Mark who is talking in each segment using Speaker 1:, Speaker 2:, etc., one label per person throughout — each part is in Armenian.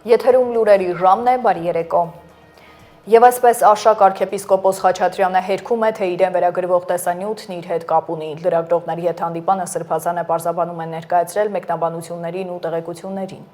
Speaker 1: Եթերում լուրերի ժամն է, բարի երեկո։ Եվ այսպես Արշակ arczepiskopos Խաչատրյանը հերքում է, թե իրեն վերագրվող տեսանյութն իր հետ կապ ունի։ Լրագրողների հետ հանդիպանը Սրբազանը պարզաբանում է ներկայացրել մեկնաբանություններին ու տեղեկություններին։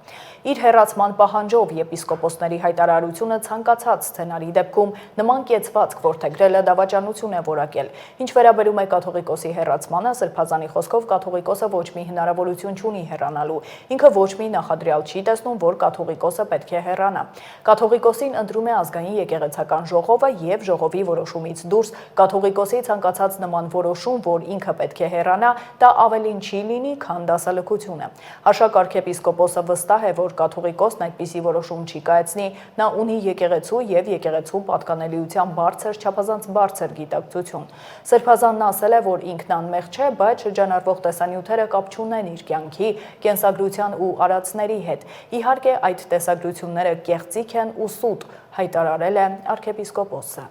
Speaker 1: Իր հեռացման պահանջով եպիսկոպոսների հայտարարությունը ցանկացած սցենարի դեպքում նման կեցվածք որդեգրելը դավաճանություն է որակել։ Ինչ վերաբերում է կաթողիկոսի հեռացմանը, Սրբազանի խոսքով կաթողիկոսը ոչ մի հնարավորություն չունի հեռանալու։ Ինքը ոչ մի նախադրյալ չի տեսնում, որ կաթողիկոսը պետք է հեռանա։ Կաթողիկոսին ընտրում է ազգային եկեղեցական ժողովը եւ ժողովի որոշումից դուրս կաթողիկոսի ցանկացած նման որոշում, որ ինքը պետք է հեռանա, դա ավելին չի լինի, քան դասալքությունը։ Արշակ arczepiskopos-ը վստահ է, որ կաթողիկոսն այդպիսի որոշում չի կայացնի, նա ունի եկեղեցու եւ եկեղեցու պատկանելիության բարձր, չափազանց բարձր գիտակցություն։ Սրբազանն ասել է, որ ինքն անմեղ չէ, բայց շրջանառվող տեսանյութերը կապ չունեն իր կյանքի, կենսագրության ու արածների հետ։ Իհարկե, այդ տեսագրությունները կեղծիք են ու սուտ, հայտարարել է arczepiskopos-ը։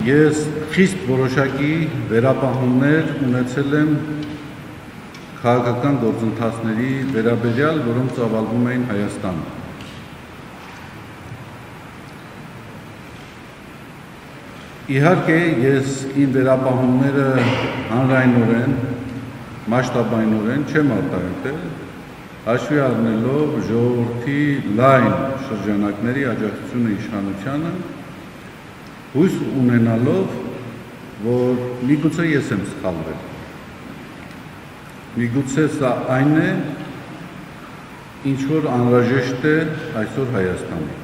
Speaker 2: Ես խիստ որոշակի վերապահումներ ունեցել եմ քաղաքական գործընթացների վերաբերյալ, որոնք ծավալվում էին Հայաստանում։ Իհարկե, ես իմ վերապահումները հանրայնորեն, մասշտաբայնորեն չեմ արտահայտել, հաշվի առնելով ժողովրդի լայն շրջանակների աջակցությունը իշխանությանը, հույս ունենալով, որ միգուցե ես եմ սխալվել։ Միգուցե սա այն է, ինչ որ անհրաժեշտ է այսօր Հայաստանի։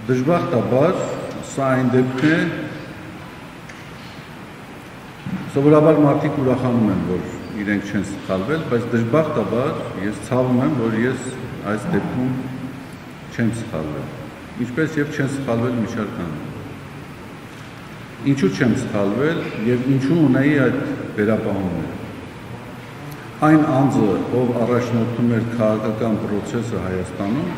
Speaker 2: Դժբախտաբար սա այն դեպքն է, սովորաբար մարդիկ ուրախանում են, որ իրենք չեն սխալվել, բայց դժբախտաբար ես ցավում եմ, որ ես այս դեպքում չեմ սխալվել, ինչպես եւ չեն սխալվել մի շարք անձինք։ Ինչու չեմ սխալվել եւ ինչու ունեի այդ վերապահումները։ Այն անձը, ով առաջնորդում էր քաղաքական process-ը Հայաստանում,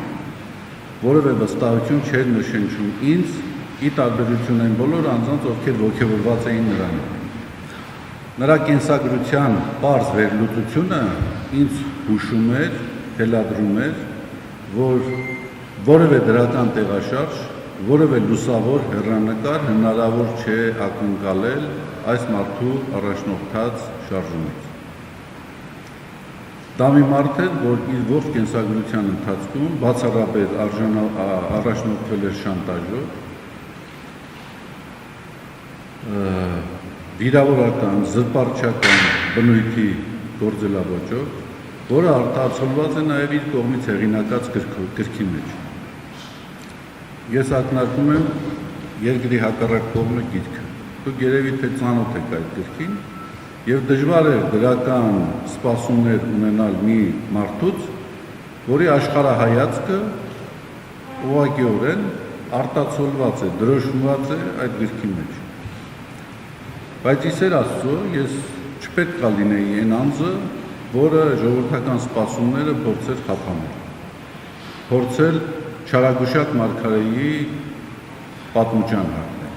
Speaker 2: որևէ վստահություն չէր նշենչում ինձ, ի տարբերություն այն բոլոր անձանց, ովքեր ոգևորված էին նրանով։ Նրա կենսագրության պարզ վերլուծությունը ինձ հուշում էր, թելադրում էր, որ որևէ դրական տեղաշարժ, որևէ լուսավոր հեռանկար հնարավոր չէ ակնկալել այս մարդու առաջնորդած շարժումից։ Դա մի մարդ էր, որ իր ողջ կենսագրության ընթացքում բացառապես առաջնորդվել էր շանտաժով, վիրավորական, զրպարտչական բնույթի գործելավոճով, որը արտացոլված է նաև իր կողմից հեղինակած գրքի մեջ։ Ես ակնարկում եմ երկրի հակառակ կողմը գիրքը։ Դուք երևի թե ծանոթ եք այդ գրքին, եւ դժվար է դրական սպասումներ ունենալ մի մարդուց, որի աշխարհայացքը ուղղակիորեն արտացոլված է, դրոշմված է այդ գրքի մեջ։ Բայց իսեր Աստծո, ես չպետք է լինեի այն անձը, որը ժողովրդական սպասումները փորձեր խափանել, փորձել Չարագուշակ Մարգարեի պատմության հատնել։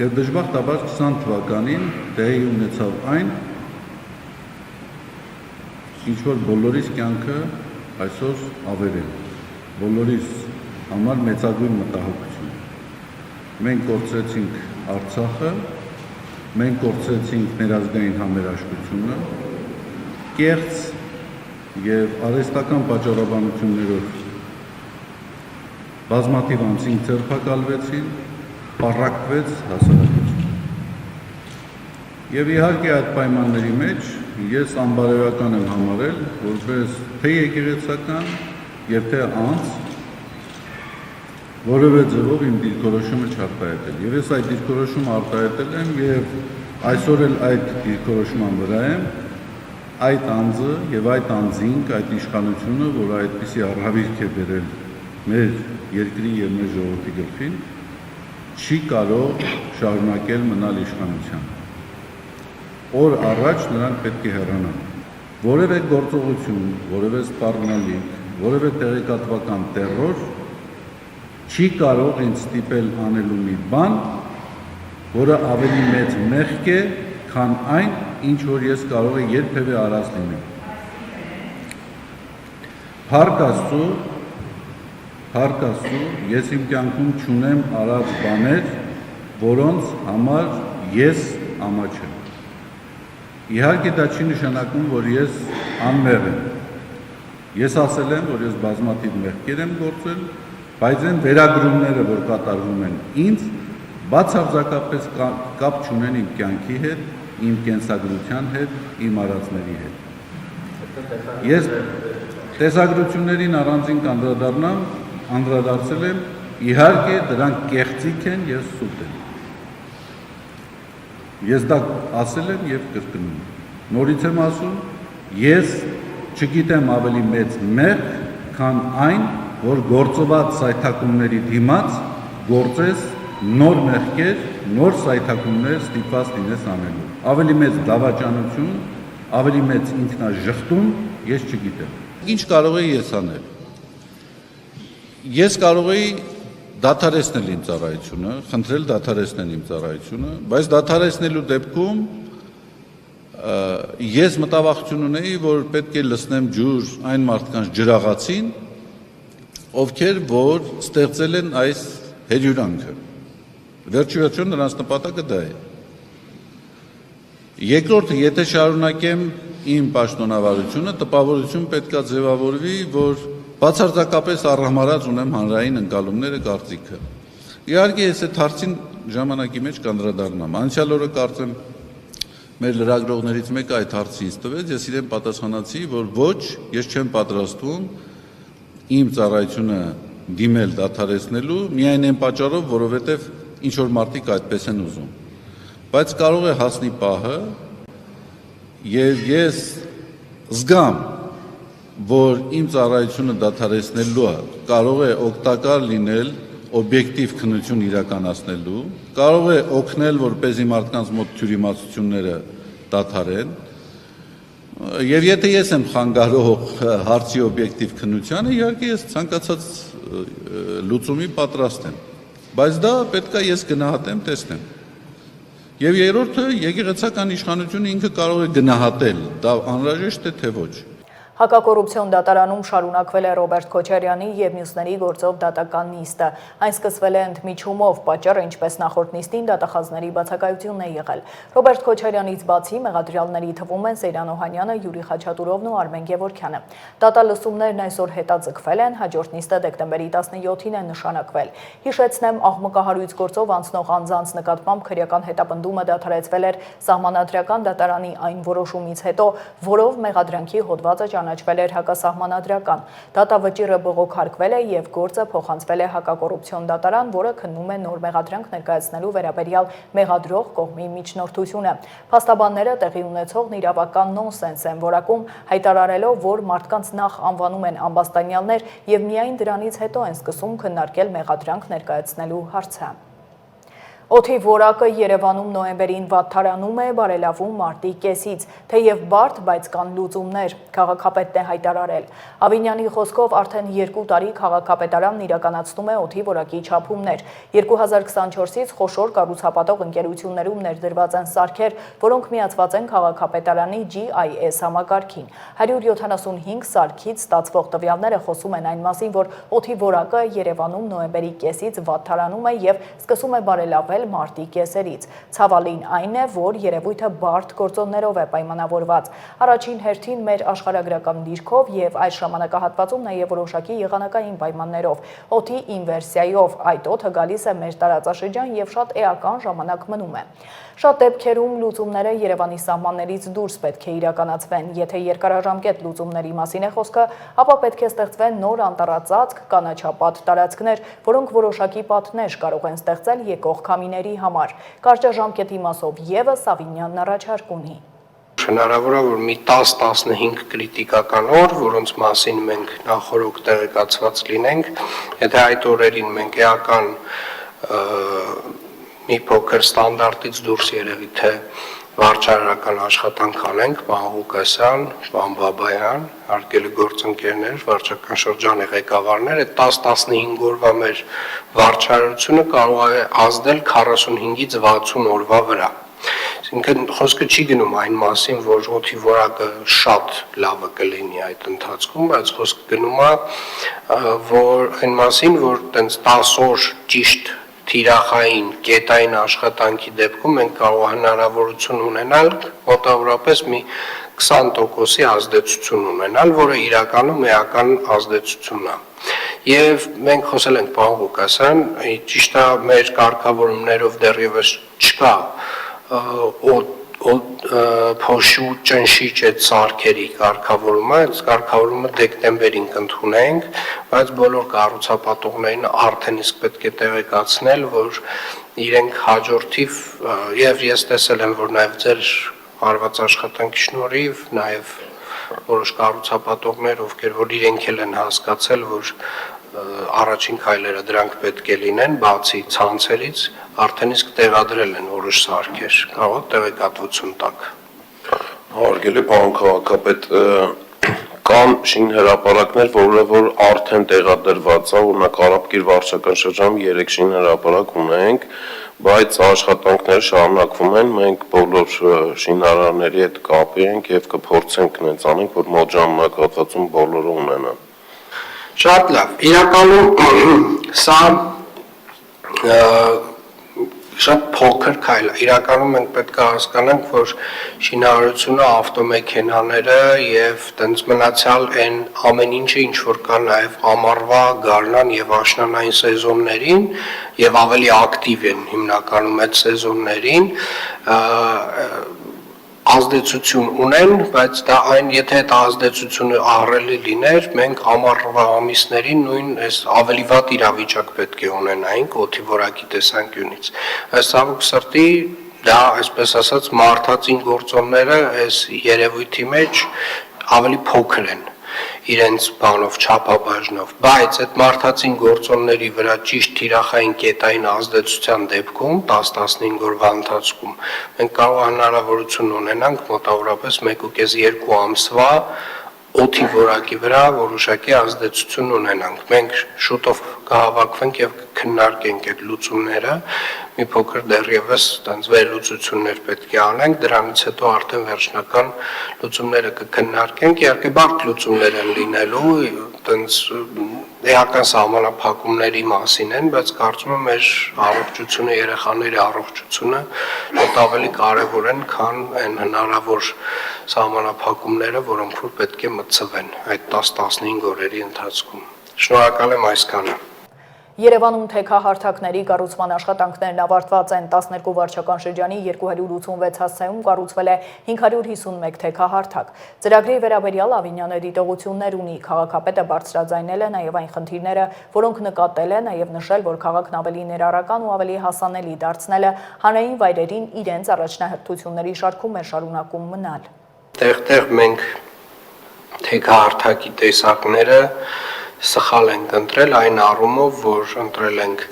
Speaker 2: Եվ դժբախտաբար 20 թվականին տեղի ունեցավ այն, ինչ որ բոլորիս կյանքը այսօր ավերել, բոլորիս համար մեծագույն մտահոգություն։ Մենք կորցրեցինք Արցախը, մենք կորցրեցինք ներազգային համերաշխությունը, կեղծ եւ արհեստական պատճառաբանություններով բազմաթիվ անձինք ձերբակալվեցին, պառակվեց հասարակությունը։ Եվ իհարկե այդ պայմանների մեջ ես անբարոյական եմ համարել, որպես թե եկեղեցական եւ թե անձ, որևէ ձևով իմ դիրքորոշումը չարտահայտել։ Եվ ես այդ դիրքորոշումը արտահայտել եմ եւ այսօր էլ այդ դիրքորոշման վրա եմ, այդ անձը եւ այդ անձինք, այդ իշխանությունը, որը այդպիսի առհավիրք է բերել մեր երկրի եւ մեր ժողովրդի գլխին, չի կարող շարունակել մնալ իշխանության։ Օր առաջ նրանք պետք է հեռանան։ Որևէ գործողություն, որևէ սպառնալիք, որևէ տեղեկատվական տեռոր չի կարող ինձ ստիպել անելու մի բան, որը ավելի մեծ մեղք է, քան այն, ինչ որ ես կարող եմ երբևէ արած լինել։ Փառք Աստծո, ես իմ կյանքում չունեմ արած բաներ, որոնց համար ես ամաչ եմ։ Իհարկե դա չի նշանակում, որ ես անմեղ եմ։ Ես ասել եմ, որ ես բազմաթիվ մեղքեր եմ գործել, բայց այն վերագրումները, որ կատարվում են ինձ, բացարձակապես կապ չունեն իմ կյանքի հետ, իմ կենսագրության հետ, իմ արածների հետ։ Ես տեսագրություններին առանձին անդրադարձել եմ, իհարկե դրանք կեղծիք են եւ սուտ են։ Ես դա ասել եմ եւ կրկնում եմ։ Նորից եմ ասում, ես չգիտեմ ավելի մեծ մեղք, քան այն, որ գործված սայթակումների դիմաց գործես նոր մեղքեր, նոր սայթակումներ ստիպված լինես անելու։ Ավելի մեծ դավաճանություն, ավելի մեծ ինքնաժխտում ես չգիտեմ։ Ինչ կարող եի ես անել։ Ես կարող էի դադարեցնել իմ ծառայությունը, խնդրել դադարեցնել իմ ծառայությունը, բայց դադարեցնելու դեպքում ես մտավախություն ունեի, որ պետք է լցնեմ ջուր այն մարդկանց ջրաղացին, ովքեր որ ստեղծել են այս հերյուրանքը։ Վերջիվերջո նրանց նպատակը դա է։ Երկրորդը, եթե շարունակեմ իմ պաշտոնավարությունը, տպավորություն պետք է ձևավորվի, որ բացարձակապես առհամարած ունեմ հանրային ընկալումները, կարծիքը։ Իհարկե ես այդ հարցին ժամանակի մեջ կանդրադառնամ։ Անցյալ օրը կարծեմ մեր լրագրողներից մեկը այդ հարցը ինձ տվեց, ես իրեն պատասխանացի, որ ոչ, ես չեմ պատրաստվում իմ ծառայությունը դիմել դադարեցնելու, միայն այն պատճառով, որովհետև ինչ որ մարդիկ այդպես են ուզում։ Բայց կարող է հասնի պահը, եւ ես զգամ, որ իմ ծառայությունը դադարեցնելը կարող է օգտակար լինել օբյեկտիվ քննություն իրականացնելու, կարող է օգնել, որպեսզի մարդկանց մոտ թյուրիմացությունները դադարեն, եւ եթե ես եմ խանգարող հարցի օբյեկտիվ քննությանը, իհարկե ես ցանկացած լուծումի պատրաստ եմ, բայց դա պետք է ես գնահատեմ, տեսնեմ։ Եվ երրորդը, եկեղեցական իշխանությունը ինքը կարող է գնահատել, դա անհրաժեշտ է թե ոչ։
Speaker 1: Հակակոռուպցիոն դատարանում շարունակվել է Ռոբերտ Քոչարյանի եւ մյուսների գործով դատական նիստը։ Այն սկսվել է ընդմիջումով, պատճառը ինչպես նախորդ նիստին դատախազների բացակայությունն է եղել։ Ռոբերտ Քոչարյանից բացի մեղադրյալների թվում են Սեյրան Օհանյանը, Յուրի Խաչատուրովն ու Արմեն Գևորգյանը։ Դատալսումներն այսօր հետաձգվել են, հաջորդ նիստը դեկտեմբերի 17-ին է նշանակվել։ Հիշեցնեմ, աղմկահարույց գործով անցնող անձանց նկատմամբ քրեական հետապնդումը դադարեցվել էր Սահմանադրական դատարանի այն որոշումից հետո, որով մեղադրանքի հոդվածը ճանաչվել էր հակասահմանադրական։ Դատավճիռը բողոքարկվել է եւ գործը փոխանցվել է հակակոռուպցիոն դատարան, որը քննում է նոր մեղադրանք ներկայացնելու վերաբերյալ մեղադրող կողմի միջնորդությունը։ Փաստաբանները տեղի ունեցողն իրավական նոնսենս են որակում, հայտարարելով, որ մարդկանց նախ անվանում են ամբաստանյալներ եւ միայն դրանից հետո են սկսում քննարկել մեղադրանք ներկայացնելու հարցը։ Օդի որակը Երևանում նոյեմբերին վատթարանում է, բարելավում մարտի կեսից, թեև բարդ, բայց կան լուծումներ, քաղաքապետն է հայտարարել։ Ավինյանի խոսքով արդեն 2 տարի քաղաքապետարանն իրականացնում է օդի որակի չափումներ։ 2024-ից խոշոր կառուցապատող ընկերություններում ներդրված են սարքեր, որոնք միացված են քաղաքապետարանի GIS համակարգին։ 175 սարքից ստացվող տվյալները խոսում են այն մասին, որ օդի որակը Երևանում նոյեմբերի կեսից վատթարանում է եւ սկսում է բարելավել մարտի կեսերից։ Ցավալին այն է, որ երևույթը բարդ գործոններով է պայմանավորված։ Առաջին հերթին մեր աշխարհագրական դիրքով եւ այս ժամանակահատվածում նաեւ որոշակի եղանակային պայմաններով։ Օդի ինվերսիայով այդ օդը գալիս է մեր տարածաշրջան եւ շատ էական ժամանակ մնում է։ Շատ դեպքերում լուծումները Երևանի սահմաններից դուրս պետք է իրականացվեն։ Եթե երկարաժամկետ լուծումների մասին է խոսքը, ապա պետք է ստեղծվեն նոր անտառածածկ, կանաչապատ տարածքներ, որոնք որոշակի պատնեշ կարող են ստեղծել եկող քամիների համար։ Կարճաժամկետի մասով եւս Ավինյանն առաջարկ ունի։
Speaker 3: Հնարավոր է, որ մի 10-15 կրիտիկական օր, որոնց մասին մենք նախորոք տեղեկացված լինենք, եթե այդ օրերին մենք էական մի փոքր ստանդարտից դուրս երևի թե վարչարարական աշխատանք անենք, պարոն Ղուկասյան, պարոն Բաբայան, հարգելի գործընկերներ, վարչական շրջանի ղեկավարներ, այդ 10-15 օրվա մեր վարչարարությունը կարող է ազդել 45-ից 60 օրվա վրա։ Ինքն խոսքը չի գնում այն մասին, որ օդի որակը շատ լավը կլինի այդ ընթացքում, բայց խոսքը գնում է որ այն մասին, որ տենց 10 օր ճիշտ թիրախային, կետային աշխատանքի դեպքում մենք կարող հնարավորություն ունենալ մոտավորապես մի 20%-ի ազդեցություն ունենալ, որը իրականում էական ազդեցություն է։ Եվ մենք խոսել ենք պարոն Ղուկասյան, ճիշտ է մեր կարգավորումներով դեռևս չկա փոշու ճնշիչ այդ սարքերի կարգավորումը, այդ կարգավորումը դեկտեմբերին կընդունենք, բայց բոլոր կառուցապատողներին արդեն իսկ պետք է տեղեկացնել, որ իրենք հաջորդիվ եւ ես տեսել եմ, որ նաեւ ձեր արված աշխատանքի շնորհիվ նաեւ որոշ կառուցապատողներ, ովքեր որ իրենք էլ են հասկացել, որ առաջին քայլերը դրանք պետք է լինեն, բացի ցանցերից, արդեն իսկ տեղադրել են որոշ սարքեր, կարող եք տեղեկատվություն տաք։
Speaker 4: Հարգելի պարոն քաղաքապետ, կան շինհրապարակներ, որ արդեն տեղադրված է, օրինակ Արաբկիր վարչական շրջանում 3 շինհրապարակ ունենք, բայց աշխատանքները շարունակվում են, մենք բոլոր շինարարների հետ կապի ենք եւ կփորձենք նենց անենք, որ մոտ ժամանակահատվածում բոլորը ունենան։
Speaker 3: Շատ լավ, իրականում սա շատ փոքր քայլ է, իրականում մենք պետք է հասկանանք, որ շինարարությունը, ավտոմեքենաները եւ տենց մնացյալ այն ամեն ինչը, ինչ որ կա նաեւ ամառվա, գարնան եւ աշնանային սեզոններին եւ ավելի ակտիվ են հիմնականում այդ սեզոններին, ազդեցություն ունեն, բայց դա այն, եթե այդ ազդեցությունը ահռելի լիներ, մենք ամառվա ամիսներին նույն այս ավելի վատ իրավիճակ պետք է ունենայինք օդի որակի տեսանկյունից։ Այս ցավոք սրտի դա, այսպես ասած, մարդածին գործոնները այս երևույթի մեջ ավելի փոքր են իրենց բանով, չափաբաժնով, բայց այդ մարդածին գործոնների վրա ճիշտ թիրախային կետային ազդեցության դեպքում 10-15 օրվա ընթացքում մենք կարող հնարավորություն ունենանք մոտավորապես 1.5-2 ամսվա օդի որակի վրա որոշակի ազդեցություն ունենանք։ Մենք շուտով կհավաքվենք եւ քննարկենք այդ լուծումները, մի փոքր դեռևս տենց վերլուծություններ պետք է անենք, դրանից հետո արդեն վերջնական լուծումները կքննարկենք, իհարկե բարդ լուծումներ են լինելու, տենց էական սահմանափակումների մասին են, բայց կարծում եմ մեր առողջությունը, երեխաների առողջությունը շատ ավելի կարևոր են, քան այն հնարավոր սահմանափակումները, որոնք որ պետք է մտցվեն այդ 10-15 օրերի ընթացքում։ Շնորհակալ եմ այսքանը։
Speaker 1: Երևանում թեքահարթակների կառուցման աշխատանքներն ավարտված են 12 վարչական շրջանի 286 հասցեում կառուցվել է 551 թեքահարթակ։ Ծրագրի վերաբերյալ Ավինյանը դիտողություններ ունի, քաղաքապետը բարձրաձայնել է նաև այն խնդիրները, որոնք նկատել է, նաև նշել, որ քաղաքն ավելի ներառական ու ավելի հասանելի դարձնելը հանրային վայրերին իրենց առաջնահերթությունների շարքում է շարունակում մնալ։
Speaker 3: Տեղ-տեղ մենք թեքահարթակի տեսակները սխալ ենք ընտրել այն առումով, որ ընտրել ենք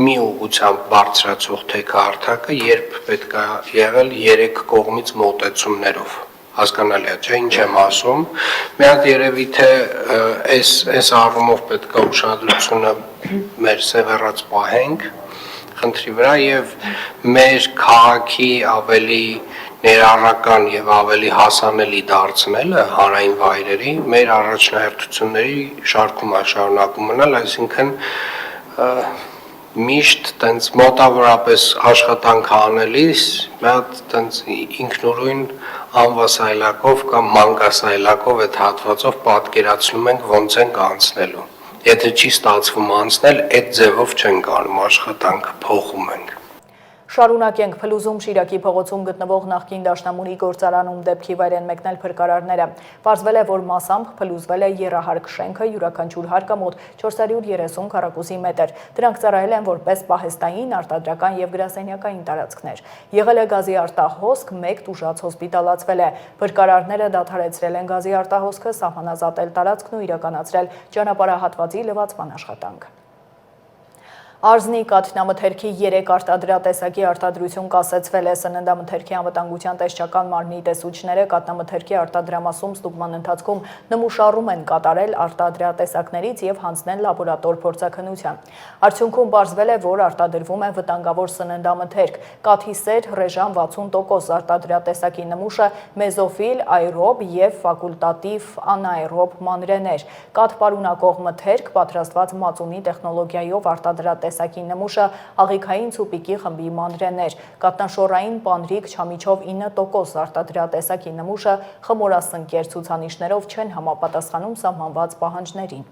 Speaker 3: մի ուղղությամբ բարձրացող թեքահարթակը, երբ պետք է եղել 3 կողմից մոտեցումներով։ Հասկանալի է, չէ՞, ինչ եմ ասում։ Մի հատ երևի թե այս առումով պետք է ուշադրությունը մեր սևեռած պահենք խնդրի վրա եւ մեր քաղաքի ավելի ներառական եւ ավելի հասանելի դարձնելը հանրային վայրերի մեր առաջնահերթությունների շարքում է շարունակում մնալ, այսինքն միշտ տենց մոտավորապես աշխատանք անելիս մի հատ տենց ինքնուրույն անվասայլակով կամ մանկասայլակով այդ հատվածով պատկերացնում ենք ոնց ենք անցնելու։ Եթե չի ստացվում անցնել, այդ ձևով չենք անում աշխատանքը, փոխում ենք։
Speaker 1: Շարունակենք Փլուզում Շիրակի փողոցում գտնվող նախկին դաշնամուրի գործարանում դեպքի վայր են մեկնել փրկարարները։ Պարզվել է, որ մասամբ փլուզվել է եռահարկ շենքը, յուրաքանչյուր հարկը մոտ 430 քառակուսի մետր։ Դրանք ծառայել են որպես պահեստային, արտադրական եւ գրասենյակային տարածքներ։ Եղել է գազի արտահոսք, 1 տուժած հոսպիտալացվել է։ Փրկարարները դադարեցրել են գազի արտահոսքը, սահմանազատել տարածքն ու իրականացրել ճանապարհահատվածի լվացման աշխատանք։ Արզնի կաթնամթերքի 3 արտադրատեսակի արտադրություն կասեցվել է սննդամթերքի անվտանգության տեսչական մարմնի տեսուչները կաթնամթերքի արտադրամասում ստուգման ընթացքում նմուշառում են կատարել արտադրատեսակներից եւ հանձնել լաբորատոր փորձաքննության։ Արդյունքում պարզվել է, որ արտադրվում է վտանգավոր սննդամթերք, կաթիսեր ռեժան 60% արտադրատեսակի նմուշը մեզոֆիլ, այրոբ եւ ֆակուլտատիվ անաէրոբ մանրեներ, կաթ պարունակող մթերք պատրաստված մածունի տեխնոլոգիայով արտադրատեսակի նմուշը աղիքային ցուպիկի խմբի մանրեներ, կատնաշորային պանրիկ չամիչով 9% արտադրատեսակի նմուշը խմորասնկեր ցուցանիշներով չեն համապատասխանում սահմանված պահանջներին։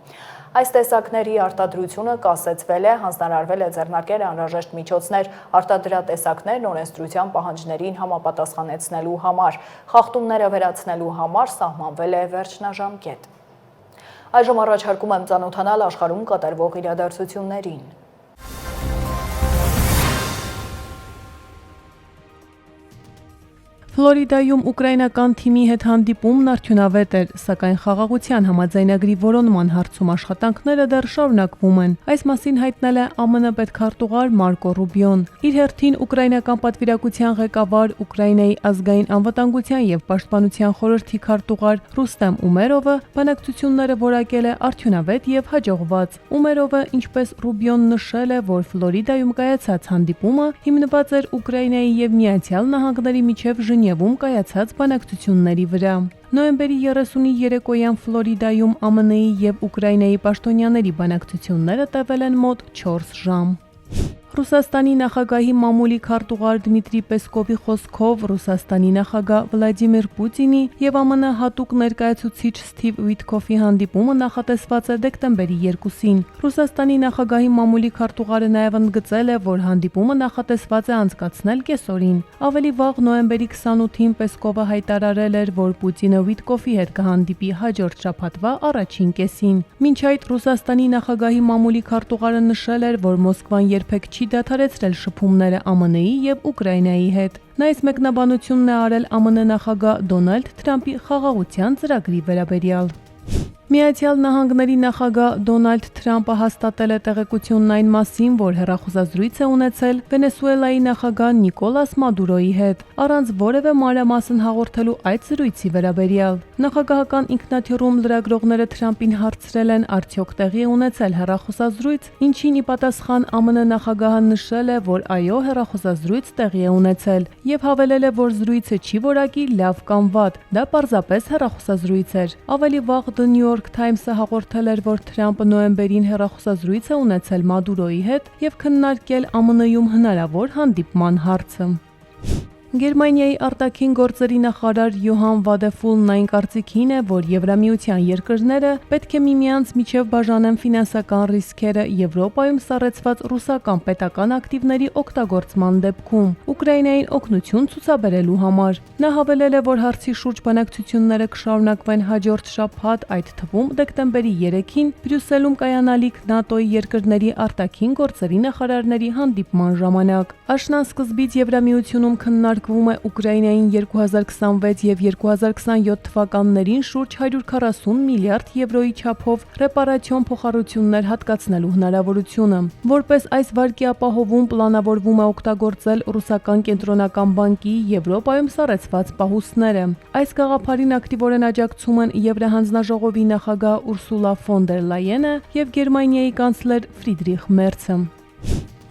Speaker 1: Այս տեսակների արտադրությունը կասեցվել է, հանձնարարվել է ձեռնարկել անհրաժեշտ միջոցներ արտադրատեսակներն օրենսդրության պահանջներին համապատասխանեցնելու համար։ Խախտումները վերացնելու համար սահմանվել է վերջնաժամկետ։ Այժմ առաջարկում եմ ծանոթանալ աշխարհում կատարվող իրադարձություններին։
Speaker 5: Ֆլորիդայում ուկրաինական թիմի հետ հանդիպումն արդյունավետ էր, սակայն խաղաղության համաձայնագրի որոնման հարցում աշխատանքները դեռ շարունակվում են։ Այս մասին հայտնել է ԱՄՆ պետքարտուղար Մարկո Ռուբիոն։ Իր հերթին ուկրաինական պատվիրակության ղեկավար, Ուկրաինայի ազգային անվտանգության եւ պաշտպանության խորհրդի քարտուղար Ռուստեմ Ումերովը բանակցությունները որակել է արդյունավետ եւ հաջողված։ Ումերովը, ինչպես Ռուբիոն նշել է, որ Ֆլորիդայում կայացած հանդիպումը հիմնված էր Ուկրաինայի եւ Միացյալ Նահանգների միջև Ժնևում կայացած բանակցությունների վրա։ Նոյեմբերի 30-ի երեկոյան Ֆլորիդայում ԱՄՆ-ի եւ Ուկրաինայի պաշտոնյաների բանակցությունները տևել են մոտ 4 ժամ։ Ռուսաստանի նախագահի մամուլի քարտուղար Դմիտրի Պեսկովի խոսքով Ռուսաստանի նախագահ Վլադիմիր Պուտինի եւ ԱՄՆ հատուկ ներկայացուցիչ Սթիվ Վիթքոֆի հանդիպումը նախատեսված է դեկտեմբերի 2-ին։ Ռուսաստանի նախագահի մամուլի քարտուղարը նաեւ ընդգծել է, որ հանդիպումը նախատեսված է անցկացնել կեսօրին։ Ավելի վաղ նոյեմբերի 28-ին Պեսկովը հայտարարել էր, որ Պուտինը Վիթքոֆի հետ կհանդիպի հաջորդ շաբաթվա առաջին կեսին։ Մինչ այդ Ռուսաստանի նախագահի մամուլի քարտուղարը նշել էր, որ Մոսկվան երբեք չի դադարեցրել շփումները ԱՄՆ-ի եւ Ուկրաինայի հետ։ Նա այս մեկնաբանությունն է արել ԱՄՆ նախագահ Դոնալդ Թրամփի խաղաղության ծրագրի վերաբերյալ։ Միացյալ Նահանգների նախագահ Դոնալդ Թրամփը հաստատել է տեղեկությունն այն մասին, որ հեռախոսազրույց է ունեցել Վենեսուելայի նախագահ Նիկոլաս Մադուրոյի հետ, առանց որևէ մանրամասն հաղորդելու այդ զրույցի վերաբերյալ։ Նախագահական ինքնաթիռում լրագրողները Թրամփին հարցրել են, արդյոք տեղի է ունեցել հեռախոսազրույց, ինչին ի պատասխան ԱՄՆ նախագահը նշել է, որ այո, հեռախոսազրույց տեղի է ունեցել եւ հավելել է, որ զրույցը չի որակի լավ կամ վատ, դա պարզապես հեռախոսազրույց էր։ Ավելի վաղ The New York Times-ը հաղորդել էր, որ Թրամփը նոյեմբերին հեռախոսազրույց է ունեցել Մադուրոյի հետ եւ քննարկել ԱՄՆ-ում հնարավոր հանդիպման հարցը։ Գերմանիայի արտաքին գործերի նախարար Յոհան Վադեֆուլն այն կարծիքին է, որ Եվրամիության երկրները պետք է միմյանց միջև բաժանեն ֆինանսական ռիսկերը Եվրոպայում սառեցված ռուսական պետական ակտիվների օգտագործման դեպքում Ուկրաինային օգնություն ցուցաբերելու համար։ Նա հավելել է, որ հարցի շուրջ բանակցությունները կշարունակվեն հաջորդ շաբաթ, այդ թվում դեկտեմբերի 3-ին Բրյուսելում կայանալիք ՆԱՏՕ-ի երկրների արտաքին գործերի նախարարների հանդիպման ժամանակ։ Աշնան-սկզբից Եվրամիությունում քննարկվում է Ուկրաինային 2026 եւ 2027 թվականներին շուրջ 140 միլիարդ եվրոյի չափով ռեպարացիոն փոխառություններ հատկացնելու հնարավորությունը։ Որպես այս վարկի ապահովում պլանավորվում է օգտագործել ռուսական կենտրոնական բանկի Եվրոպայում սառեցված պահուստները։ Այս գաղափարին ակտիվորեն աջակցում են Եվրահանձնաժողովի նախագահ Ուրսուլա ֆոն դեր Լայենը եւ Գերմանիայի կանցլեր Ֆրիդրիխ Մերցը։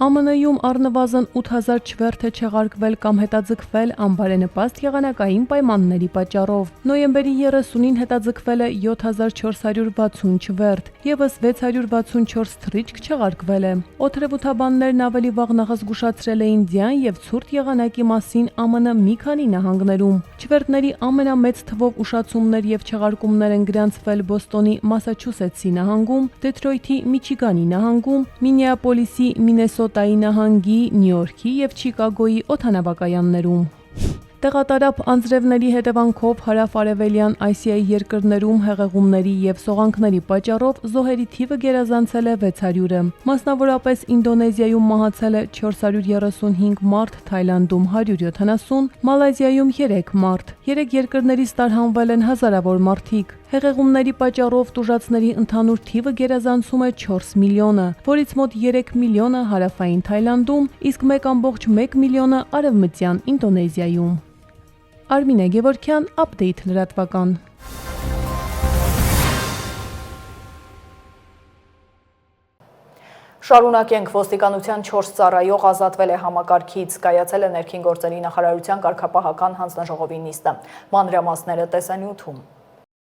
Speaker 5: ԱՄՆ-ում առնվազն 8000 չվերթ է չեղարկվել կամ հետաձգվել անբարենպաստ եղանակային պայմանների պատճառով։ Նոյեմբերի 30-ին հետաձգվել է 7460 չվերթ, եւս 664 թռիչք չեղարկվել է։ Օդերևութաբաններն ավելի վաղ նախազգուշացրել էին ձյան եւ ցուրտ եղանակի մասին ԱՄՆ մի քանի նահանգներում։ Չվերթների ամենամեծ թվով ուշացումներ եւ չեղարկումներ են գրանցվել Բոստոնի Մասաչուսեթսի նահանգում, Դեթրոյթի Միչիգանի նահանգում, Մինեապոլիսի Մինեսոտայի նահանգի, Նյու Յորքի եւ Չիկագոյի օդանավակայաններում։ Տեղատարափ անձրևների հետևանքով հարավ-արևելյան Ասիայի երկրներում հեղեղումների եւ սողանքների պատճառով զոհերի թիվը գերազանցել է 600-ը։ Մասնավորապես Ինդոնեզիայում մահացել է 435 մարդ, Թայլանդում 170, Մալազիայում 3 մարդ։ 3 երկրներից տարհանվել են հազարավոր մարդիկ։ Հեղեղումների պատճառով տուժածների ընդհանուր թիվը գերազանցում է 4 միլիոնը, որից մոտ 3 միլիոնը հարավային Թայլանդում, իսկ 1.1 միլիոնը արևմտյան Ինդոնեզիայում։ Արմինե Գևորգյան, Update լրատվական։
Speaker 1: Շարունակենք, ոստիկանության 4 ծառայող ազատվել է համակարգից, կայացել է ներքին գործերի նախարարության կարգապահական հանձնաժողովի նիստը։ Մանրամասները տեսանյութում։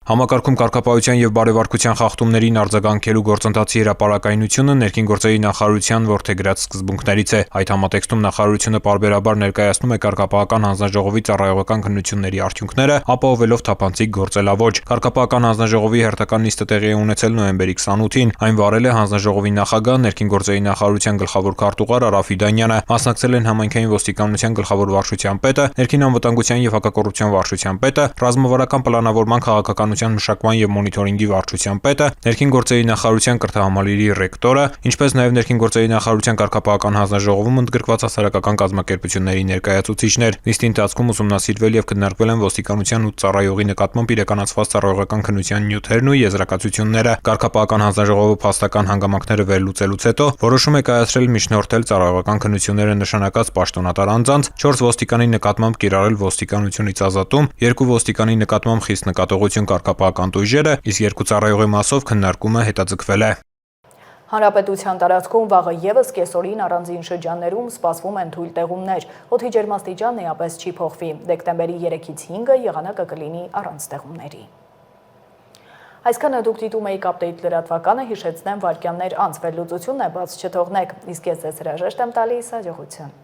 Speaker 6: Համակարգում կարգապահության եւ բարեվարկության խախտումներին արձագանքելու գործընթացի հրապարակայնությունը ներքին գործերի նախարարության որդեգրած սկզբունքներից է։ Այդ համատեքստում նախարարությունը պարբերաբար ներկայացնում է կարգապահական հանձնաժողովի ծառայողական քննությունների արդյունքները, ապահովելով թափանցիկ գործելաոճ։ Կարգապահական հանձնաժողովի հերթական նիստը տեղի է ունեցել նոյեմբերի 28-ին։ Այն վարել է հանձնաժողովի նախագահ, ներքին գործերի նախարարության գլխավոր քարտուղար Արաֆ Իդանյանը, մասնակցել են համայնքային ոստիկանության գլխավոր վարչության պետը, ներքին անվտանգության եւ հակակոռուպցիոն վարչության պետը, ռազմավարական պլանավորման քաղաքականության մշակման եւ մոնիթորինգի վարչության պետը, ներքին գործերի նախարարության կրթահամալիրի ռեկտորը, ինչպես նաեւ ներքին գործերի նախարարության կարգապահական հանձնաժողովում ընդգրկված հասարակական կազմակերպությունների ներկայացուցիչներ։ Նիստի ընթացքում ուսումնասիրվել եւ քննարկվել են ոստիկանության 8 ծառայողի նկատմամբ իրականացված ծառայողական քննության նյութերն ու եզրակացությունները։ Կարգապահական հանձնաժողովը փաստական հանգամանքները վերլուծելուց հետո որոշում է կայացրել միջնորդել ծառայողական քննությունները նշանակած պաշտոնատար անձանց, 4 ոստիկանի նկատմամբ կիրառել ոստիկանությունից ազատում, 2 ոստիկանի նկատմամբ խիստ նկատողություն կարգապահական տույժերը, իսկ 2 ծառայողի մասով քննարկումը հետաձգվել է։
Speaker 1: Հանրապետության տարածքում վաղը եւս կեսօրին առանձին շրջաններում սպասվում են թույլ տեղումներ։ Օդի ջերմաստիճանն էապես չի փոխվի։ Դեկտեմբերի 3-ից 5-ը եղանակը կլինի առանց տեղումների։ Այսքանը դուք դիտում եք Update լրատվականը, հիշեցնեմ վայրկյաններ անց վերլուծությունն է, բաց չթողնեք, իսկ ես ձեզ հրաժեշտ եմ տալիս, հաջողություն։